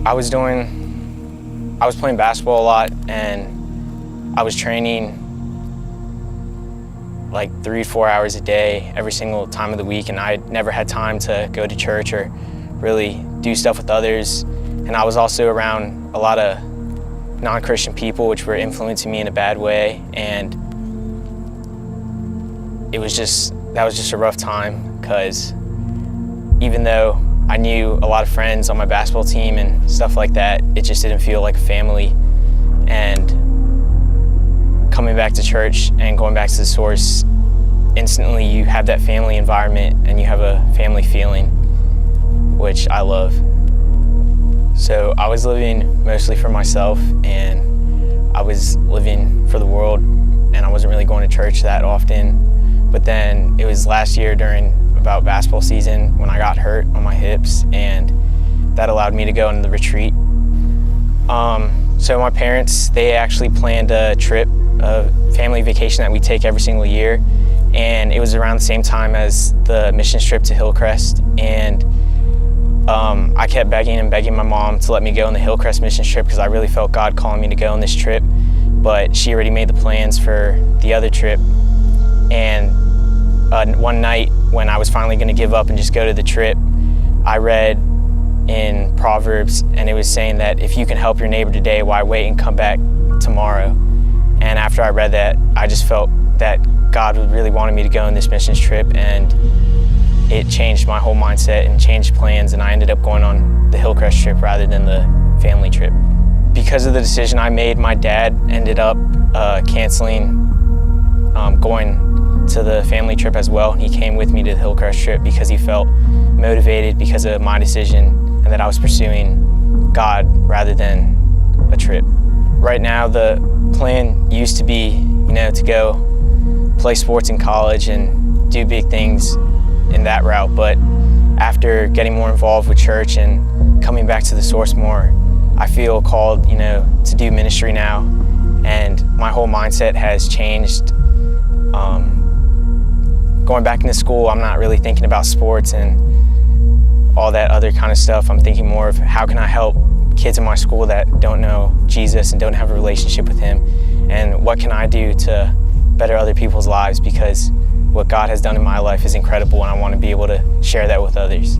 I was playing basketball a lot, and I was training like 3 to 4 hours a day every single time of the week, and I never had time to go to church or really do stuff with others. And I was also around a lot of non-Christian people, which were influencing me in a bad way, and that was just a rough time, because even though I knew a lot of friends on my basketball team and stuff like that, it just didn't feel like a family. And coming back to church and going back to the source, instantly you have that family environment and you have a family feeling, which I love. So I was living mostly for myself, and I was living for the world, and I wasn't really going to church that often. But then it was last year during about basketball season when I got hurt on my hips, and that allowed me to go into the retreat. So my parents, they actually planned a trip, a family vacation that we take every single year, and it was around the same time as the missions trip to Hillcrest. And I kept begging my mom to let me go on the Hillcrest missions trip, because I really felt God calling me to go on this trip, but she already made the plans for the other trip. And one night when I was finally going to give up and just go to the trip, I read in Proverbs, and it was saying that if you can help your neighbor today, why wait and come back tomorrow? And after I read that, I just felt that God really wanted me to go on this missions trip, and it changed my whole mindset and changed plans, and I ended up going on the Hillcrest trip rather than the family trip. Because of the decision I made, my dad ended up canceling going to the family trip as well. He came with me to the Hillcrest trip because he felt motivated because of my decision and that I was pursuing God rather than a trip. Right now, the plan used to be, to go play sports in college and do big things in that route, but after getting more involved with church and coming back to the source more, I feel called, to do ministry now, and my whole mindset has changed. Going back into school, I'm not really thinking about sports and all that other kind of stuff. I'm thinking more of how can I help kids in my school that don't know Jesus and don't have a relationship with Him, and what can I do to better other people's lives, because what God has done in my life is incredible, and I want to be able to share that with others.